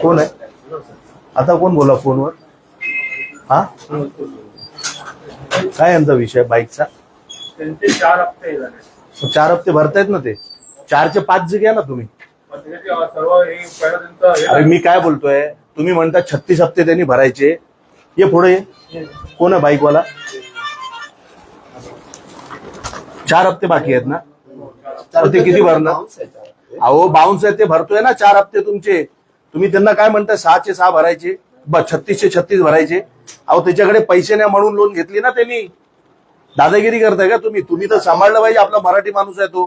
कोण आहे आता? कोण बोला फोनवर? हा, काय यांचा विषय बाईकचा? त्यांचे 4 हप्ते झाले. 4 हप्ते भरतायत ना ते. 4चे 5 जे घ्या ना तुम्ही. सर्व हे पहिलं त्यांचं. अरे मी काय बोलतोय, तुम्ही म्हणता 36 हप्ते त्यांनी भरायचे. ये पुढे ये. कोण आहे बाईकवाला? 4 हप्ते बाकी आहेत ना, तर ते किती भरणार? अहो बाउन्स आहे ते भरतोय ना 4 हप्ते तुमचे. तुम्ही त्यांना काय म्हणताय 6चे 6 भरायचे, 36चे 36 भरायचे. अहो त्याच्याकडे पैसे नाही म्हणून लोन घेतली ना त्यांनी. दादागिरी करताय का तुम्ही? तुम्ही तर सांभाळलं पाहिजे, आपला मराठी माणूस आहे तो.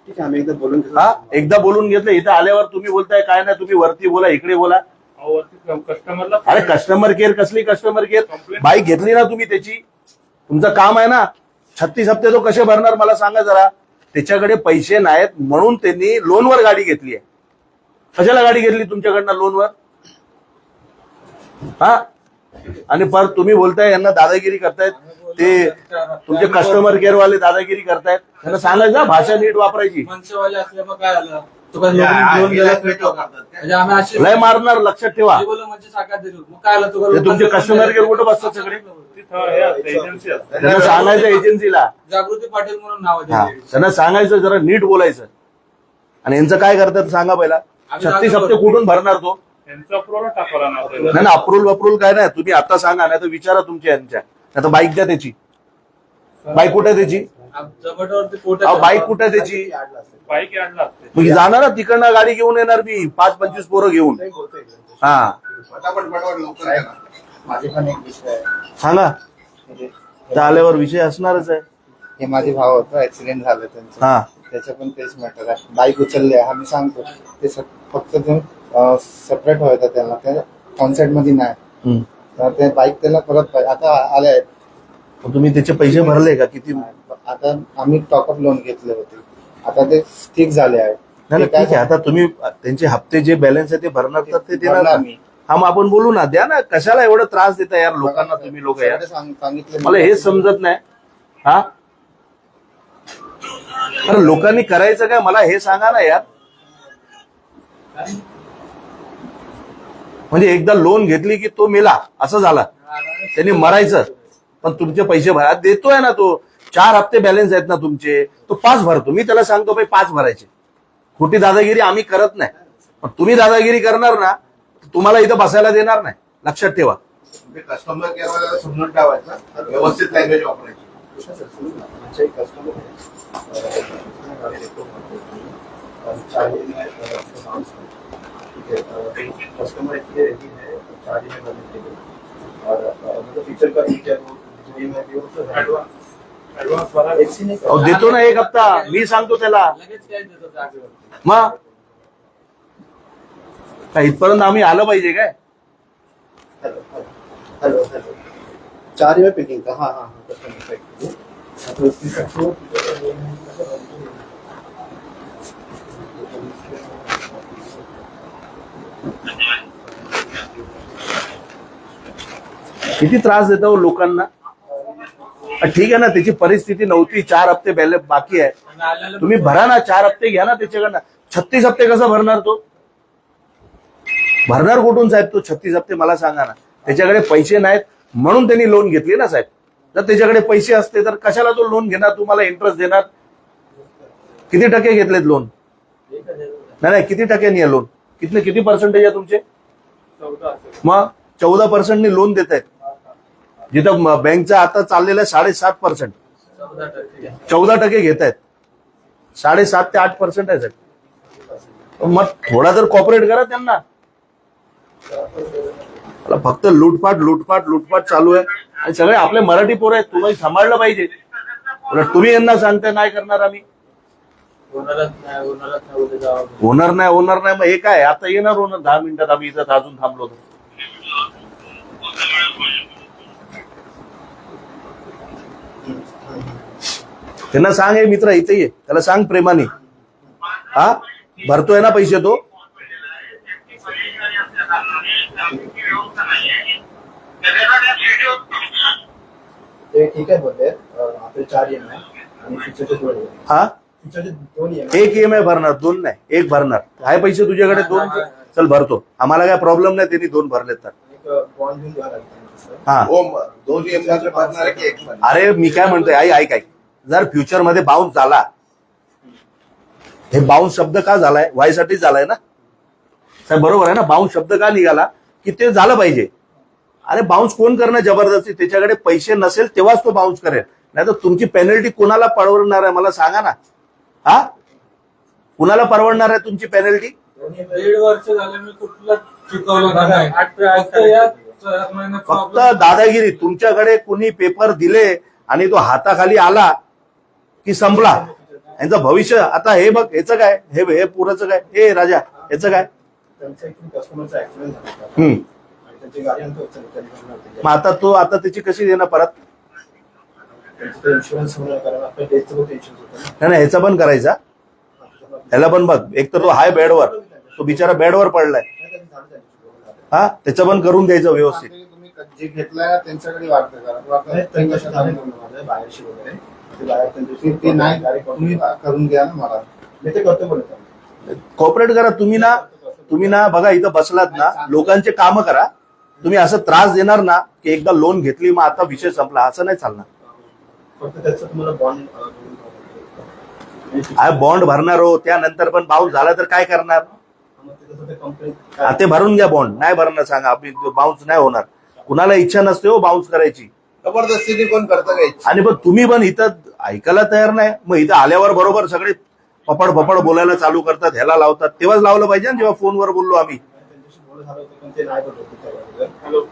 ठीक आहे, आम्ही एकदा बोलून घेतो. हा, एकदा बोलून घेतलं. इथं आल्यावर तुम्ही बोलताय काय नाही, तुम्ही वरती बोला, इकडे बोला. कस्टमरला अरे कस्टमर केअर कसली कस्टमर केअर? बाईक घेतली ना तुम्ही त्याची, तुमचं काम आहे ना. 36 हप्ते तो कसे भरणार मला सांगा जरा. त्याच्याकडे पैसे नाहीत म्हणून त्यांनी लोनवर गाडी घेतली आहे. कशाला गाडी घेतली तुमच्याकडनं लोनवर? हा, आणि पर तुम्ही बोलताय यांना दादागिरी करतायत. ते तुमचे कस्टमर केअर वाले दादागिरी करतायत. त्यांना सांगायचं भाषा नीट वापरायची. मनसेवाले असल्यामुळे काय आलं लोन गेला लय मारणार, लक्षात ठेवा. म्हणजे साकार देऊ मग काय आलं ते तुमचे कस्टमर केअर कुठं बसतात सगळे? एजन्सी असते. त्यांना सांगायचं एजन्सीला. जागृती पाटील म्हणून नाव हा, त्यांना सांगायचं जरा नीट बोलायचं. आणि यांचं काय करतात सांगा पहिला. 36 हप्ते कुठून भरणार तो? त्यांचा अप्रुव्हल टाकावा नाही ना, अप्रूव्हल काय नाही. तुम्ही आता सांगा, नाही तर विचारा तुमच्या यांच्या. नाही तर बाईक द्या त्याची. बाईक कुठे आहे त्याची? बाईक कुठे आहे त्याची? बाईक यार्डला असते. मग जाणार ना तिकडनं गाडी घेऊन येणार मी 5-25 पोरं घेऊन. हा माझे पण एक विषय आहे. सांगा. त्या आल्यावर विषय असणारच आहे. हे माझे भाव होतं, ऍक्सिडेंट झालं त्यांचं. हा, त्याचं पण तेच मॅटर आहे. बाईक उचलले आम्ही सांगतो ते फक्त सेपरेट व्हायचं त्यांना, त्या कॉन्सर्ट मध्ये नाही. तर ते बाईक त्याला परत आता आले आहेत. तुम्ही त्याचे पैसे भरले का? किती? आता आम्ही टॉपअप लोन घेतले होते, आता ते ठीक झाले आहेत. नाही ठीक आहे. आता तुम्ही त्यांचे हप्ते जे बॅलन्स आहे ते भरणार तर ते देणार आम्ही. हा, मग आपण बोलू ना. द्या ना. कशाला एवढा त्रास देता यार लोकांना तुम्ही लोक यार? सांगितलं मला हेच समजत नाही. हा, अरे लोकांनी करायचं काय मला हे सांगा ना यार. म्हणजे एकदा लोन घेतली की तो मेला असं झाला, त्यांनी मरायचं. पण तुमचे पैसे भरा देतोय ना तो. 4 हप्ते बॅलन्स आहेत ना तुमचे, तो 5 भरतो. मी त्याला सांगतो भाई 5 भरायचे. खोटी दादागिरी आम्ही करत नाही. पण तुम्ही दादागिरी करणार ना, तुम्हाला इथं बसायला देणार नाही. लक्षात ठेवा. कस्टमर केअर वाल्याला समजून ठेवायचं, व्यवस्थित लँग्वेज वापरायची. कस्टमर इसलिए रेडी है 4 ही में बनने के लिए, और मतलब फीचर का फीचर जो ये मैं भी तो एडवांस वाला एक्सी नहीं अहो देतो ना 1 हप्ता. मी सांगतो त्याला. लगेच काय देतो जागेवर. मग काय इथपर्यंत आम्ही आलं पाहिजे काय? हेलो हेलो हेलो 4 ही में पिकिंग का. हाँ हाँ कस्टमर तो इसकी किती त्रास देता हो लोकांना. ठीक आहे ना, त्याची परिस्थिती नव्हती. 4 हप्ते बाकी आहे. तुम्ही भरा ना, 4 हप्ते घ्या ना त्याच्याकडनं. 36 हप्ते कसं भरणार तो? भरणार कुठून साहेब तो 36 हप्ते? मला सांगा ना. त्याच्याकडे पैसे नाहीत म्हणून त्यांनी लोन घेतली ना साहेब. जर त्याच्याकडे पैसे असते तर कशाला तो लोन घेणार? तुम्हाला इंटरेस्ट देणार. किती टक्के घेतलेत लोन? नाही, किती टक्क्यांनी आहे लोन? किती पर्सेंटेज आहे तुमचे? मग 14% लोन देत आहेत. जिथं बँकचा आता चाललेला आहे 7.5%. 14% घेत आहेत. 7.5 ते 8% आहे साहेब. मग थोडा जर कॉपरेट करा त्यांना. फक्त लुटपाट चालू आहे. आणि सगळे आपले मराठी पोरं आहेत. तुम्ही सांभाळलं पाहिजे. तुम्ही यांना सांगताय नाही करणार आम्ही. होणार नाही. मग हे काय आता येणार होणार 10 मिनिटात. आम्ही इथं अजून थांबलो होतो. त्यांना सांग हे मित्र इथे ये, त्याला सांग प्रेमाने. हा, भरतोय ना पैसे तो. ठीक आहे बोलते आपले 4 EMI आणि फीचरचे थोडे. हा, एक EMI भरणार, दोन नाही, एक भरणार. आहे पैसे तुझ्याकडे दोन, चल भरतो, आम्हाला काय प्रॉब्लेम नाही त्यांनी दोन भरले तर. हा हो, दोन EMI भरणार की एक भरणार? अरे मी काय म्हणतोय, ऐक, जर फ्युचर मध्ये बाउन्स झाला, हे बाउन्स शब्द का झालाय, व्हायसाठी झालाय ना साहेब, बरोबर आहे ना. बाउन्स शब्द का निघाला की ते झालं पाहिजे. अरे बाउन्स कोण करणं जबरदस्ती, त्याच्याकडे पैसे नसेल तेव्हाच तो बाउन्स करेल, नाही तर तुमची पेनल्टी कुणाला परवडणार आहे मला सांगा ना. हा, कुणाला परवडणार आहे तुमची पेनल्टी? 1.5 वर्ष झाले मी कुठलं चुकवलं नाही. फक्त या 4 महिन्यात फक्त problem- दादागिरी. तुमच्याकडे कुणी पेपर दिले आणि तो हाताखाली आला की संपला यांचं भविष्य. आता हे बघ, याचं काय, हे पुराचं काय, हे राजा याचं काय. कस्टमरचा ऍक्सिडेंट झाला हम्म. आणि त्यांची गाडी आणतो मग आता त्याची कशी देणार परत? इन्शुरन्स कारण आपल्या डेथचं पण टेन्शन होतं. नाही, ह्याचा पण करायचा, ह्याला पण बघ. एक तर तो हाय बेडवर, तो बिचारा बेडवर पडलाय. हा, त्याचं पण करून द्यायचं व्यवस्थित. तुम्ही जे घेतलाय त्यांच्याकडे वाटतं बाहेरशी वगैरे ते बाहेर त्यांच्याशी ते नाही तुम्ही करून द्या ना मला, मी ते करतो बोलतो. कॉपरेट करा तुम्ही ना बघा, इथं बसलात ना, लोकांचे काम करा. तुम्ही असं त्रास देणार ना की एकदा लोन घेतली मग आता विषय संपला, असं नाही चालणार. फक्त त्याचं तुम्हाला बॉन्ड बॉन्ड भरणार हो, त्यानंतर पण बाउन्स झाला तर काय करणार? कंपनी ते भरून घ्या बॉन्ड. नाही भरणं सांगा, आपली बाउन्स नाही होणार. कुणाला इच्छा नसते हो बाउन्स करायची, जबरदस्तीने कोण करतं काय. आणि पण तुम्ही पण इथं ऐकायला तयार नाही. मग इथं आल्यावर बरोबर सगळे पपड बोलायला चालू करतात, ह्याला लावतात. तेव्हाच लावलं पाहिजे ना, जेव्हा फोनवर बोललो आम्ही. त्यांच्याशी बोलणं झालं होतं पण ते नाही बोलत होते. हॅलो,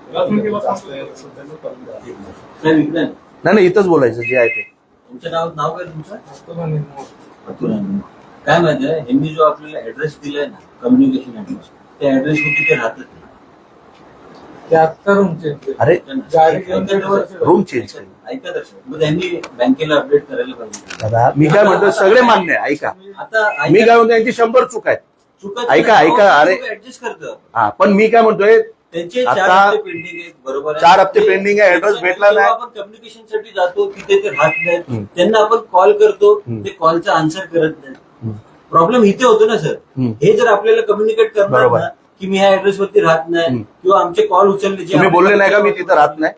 नाही, इथंच बोलायचं जे आहे ते. तुमचं नाव काय तुमचं? अतुल. काय माहिती आहे, ह्यांनी जो आपल्याला ऍड्रेस दिलाय ना, कम्युनिकेशन ऍड्रेस, त्या ऍड्रेस वरती ते राहतच नाही. ते आता रूमचे अरे गाडी घेऊन ते रूम चेंज केली. ऐका दर्शक, मग त्यांनी बँकेला अपडेट करायला पाहिजे. दादा मी काय म्हणतो, सगळे मान्य आहे. ऐका, आता मी काय म्हणतो, यांची 100 चूक आहेत. चुका ऐका, अरे. ऍडजस्ट करतं. हा, पण मी काय म्हणतोय, त्यांचे आता 4 हप्ते पेंडिंग आहेत, बरोबर आहे. 4 हप्ते पेंडिंग आहे, ऍड्रेस भेटला नाही. जेव्हा आपण कम्युनिकेशन साठी जातो तिथे ते राहत नाहीत, त्यांना आपण कॉल करतो, ते कॉलचा आन्सर करत नाहीत. प्रॉब्लेम इथे होतो ना सर. हे जर आपल्याला कम्युनिकेट करणार बरोबर. ना की मी ह्या ऍड्रेस वरती राहत नाही, किंवा आमचे कॉल उचलले, जे तुम्ही बोलले नाही का मी तिथं राहत नाही?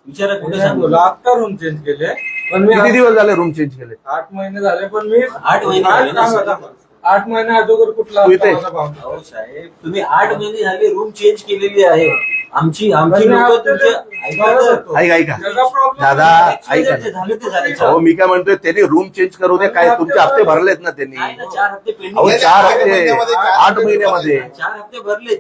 विचारा कुठे सांगू. आता रूम चेंज केले, पण मी किती दिवस झाले रूम चेंज केले? 8 महिने झाले, पण मी 8 महिने झाले ना सर. 8 महिने अगोदर कुठला तू इथे? होता माझा भाऊ? अहो साहेब, तुम्ही 8 महिने झाले रूम चेंज केलेली आहे. आमची पण मी लोक आता तुमच्या बघत होतो. ऐका त्याचा problem दादा, आहे. ऐका. झाले ते झाले. हो, मी काय म्हणतोय, त्यांनी रूम चेंज करू दे. काय तुमचे हप्ते भरलेत ना त्यांनी? नाही ना, 4 हप्ते अहो पेंडिंग. 4 हप्ते 8 महिन्यामध्ये. 4 हप्ते भरले.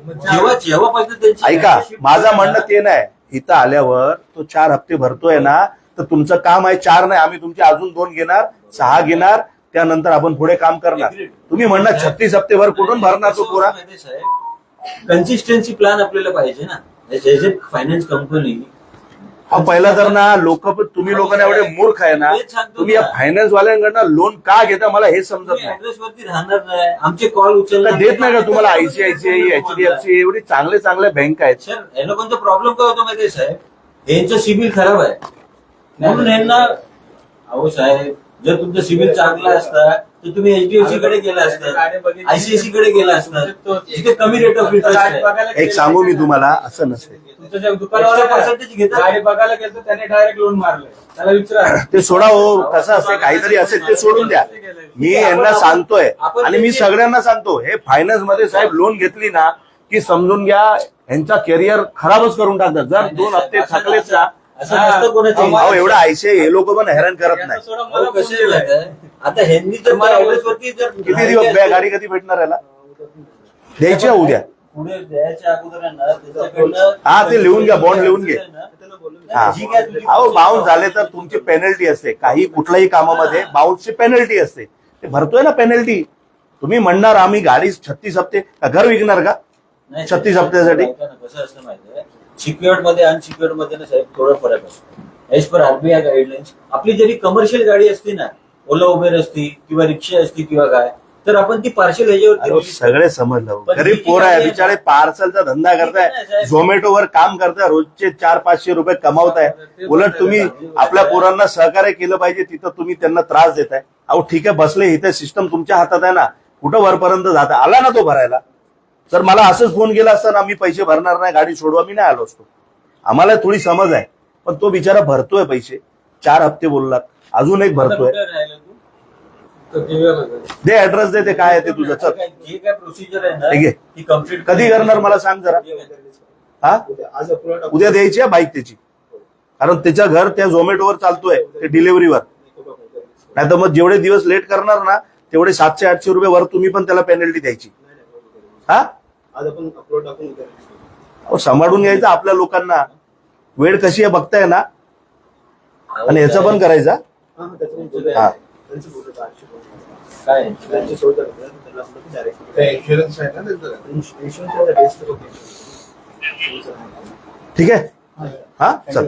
जेव्हापासून त्यांची ऐका, माझं म्हणणं ते नाही, इथं आल्यावर तो 4 हप्ते भरतोय ना, तर तुमचं काम आहे 4 नाही, आम्ही तुमचे अजून 2 घेणार, 6 घेणार, त्यानंतर आपण पुढे काम करणार. तुम्ही म्हणणार 36 हप्ते भर कुठून भरणार तो पुरा? कन्सिस्टन्सी प्लॅन आपल्याला पाहिजे ना, एज ए फायनान्स कंपनी. पहिला तर ना तुम्ही लोकांना एवढे मूर्ख आहे ना, तुम्ही या फायनान्स वाल्यांकडनं लोन का घेता मला हे समजत नाही. ऍड्रेस वरती राहणार नाही, आमचे कॉल उचलणार देत नाही का तुम्हाला? ICICI, HDFC एवढी चांगल्या बँक आहेत. सर, या लोकांचा प्रॉब्लेम काय होतो माहितीये साहेब, यांचं सिबिल खराब आहे म्हणून यांना. अहो साहेब, जर तुमचं सिबिल चांगला असता तर तुम्ही HDFC कडे गेला असता, ICICI कडे गेला असता, जिथे कमी रेट ऑफ इंटरेस्ट आहे. एक सांगू मी तुम्हाला, असं नसते. तुमच्या ज्या दुकानावर पर्सेंटेज घेतात. गाडी बघायला गेलं तर त्याने डायरेक्ट लोन मारले. त्याला विचारा, ते सोडा हो, कसं असते, काहीतरी असेल ते सोडून द्या. मी यांना सांगतोय आणि मी सगळ्यांना सांगतो, हे फायनान्स मध्ये साहेब लोन घेतली ना की समजून घ्या यांचा कॅरियर खराबच करून टाकतात. जर 2 हप्ते थकलेच ना, असं नसतं कोणाचं. अहो एवढा ICICI हे लोक पण हैराण करत नाही. सोडा, अहो, मला कसं फोन आहे केलाय. माहिती आहे? आता ह्यांनी तर मला ऍड्रेस वरती जर किती दिवस गाडी कधी भेटणार याला? द्यायची आहे उद्या. पुढे द्यायच्या अगोदर आहे ना, त्याच्याकडनं- हा, ते लिहून घ्या, बॉन्ड लिहून घे. हा. ठीक आहे, तुझी- अहो बाउन्स झाले तर तुमची पेनल्टी असते. काही कुठल्याही कामामध्ये बाउन्सची पेनल्टी असते. ते भरतोय ना पेनल्टी. तुम्ही म्हणणार आम्ही गाडी 36 हप्ते घर विकणार का? नाही, 36 हप्त्यासाठी? ऐका ना, कसं असतं माहिती आहे, सिक्युअर्ड मध्ये अनसिक्युअर्ड मध्ये ना साहेब थोडा फरक असतो. एज पर RBI गाईडलाईन्स, आपली जरी कमर्शियल गाडी असती ना, ओला उबेर असती किंवा रिक्षा असती किंवा काय, तर आपण ती पार्सल ह्याच्यावरती अरे release सगळे समजलं. पण गरीब ही पोर आहे गाडी बिचारे, पार्सलचा धंदा करताय, साहेब. झोमॅटोवर काम करताय, रोजचे 400-500 रुपये कमावताय. उलट तुम्ही आपल्या पोरांना सहकार्य केलं पाहिजे, तिथं तुम्ही त्यांना त्रास देताय. अहो ठीक आहे, बसले इथे, सिस्टम तुमच्या हातात आहे ना, कुठं वरपर्यंत जाता आला ना तो भरायला. जर मला असंच फोन केला असता ना, मी पैसे भरणार नाही, गाडी सोडवा, मी नाही आलो असतो. आम्हाला थोडी समज आहे, पण तो बिचारा भरतोय पैसे, 4 हप्ते बोललात, अजून एक भरतोय. कुठे राहिला तू? तर दिव्याला जाईल. दे ऍड्रेस दे, ते काय आहे ते तुझं. चल जे काय प्रोसिजर आहे ना ठीक आहे. ती कम्प्लीट कधी करणार मला सांग जरा. हा, आज अप्रूव्हल उद्या द्यायची आहे बाईक त्याची, कारण त्याचं घर त्या झोमॅटोवर चालतोय, ते डिलिव्हरीवर. नाही तर मग जेवढे दिवस लेट करणार ना, तेवढे 700-800 रुपये वर तुम्ही पण त्याला पेनल्टी द्यायची. हा, आज आपण अप्रूव्हल टाकून अहो, सांभाळून घ्यायचं आपल्या लोकांना. वेळ कशी आहे बघताय ना, आणि याचं पण करायचा. हा, काय इन्शुरन्स आहे ना इन्शुरन्स ठीक आहे. हा चल,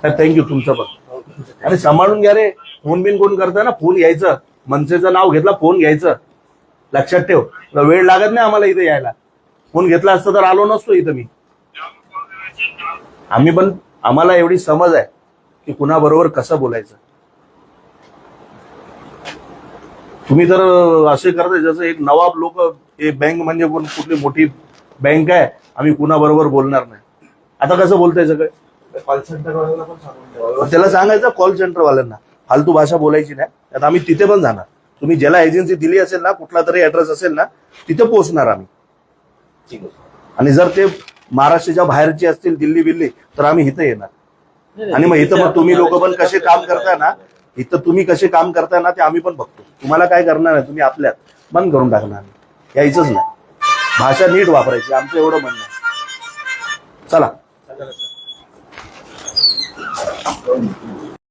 थँक्यू तुमचं पण. आणि सांभाळून घ्या रे. फोन बिन कोण करतं ना, फोन घ्यायचं, मनसेचं नाव घेतला, फोन घ्यायचं. लक्षात ठेव, तुला वेळ लागत नाही आम्हाला इथे यायला. फोन घेतला असतं तर आलो नसतो इथं मी. आम्ही पण, आम्हाला एवढी समज आहे की कुणाबरोबर कसं बोलायचं. तुम्ही तर असे करताय जसं एक नवाब लोक, हे बँक म्हणजे कोण, कुठली मोठी बँक आहे, आम्ही कुणाबरोबर बोलणार नाही. आता कसं बोलताय सगळं. कॉल सेंटर वाल्यांना पण सांगून द्यावं. त्याला सांगायचं कॉल सेंटर वाल्यांना फालतू भाषा बोलायची नाही. आता आम्ही तिथे पण जाणार. तुम्ही ज्याला एजन्सी दिली असेल ना, कुठला तरी ऍड्रेस असेल ना, तिथे पोहोचणार आम्ही. ठीक आहे. आणि जर ते महाराष्ट्राच्या बाहेरचे असतील, दिल्ली बिल्ली, तर आम्ही इथं येणार. आणि मग इथं मग तुम्ही लोक पण कसे काम करताय ना, इथं तुम्ही कसे काम करताय ना, ते आम्ही पण बघतो. तुम्हाला काय करणार आहे, तुम्ही आपल्यात बंद करून टाकणार. यायचंच नाही. भाषा नीट वापरायची, आमचं एवढं म्हणणं आहे. चला.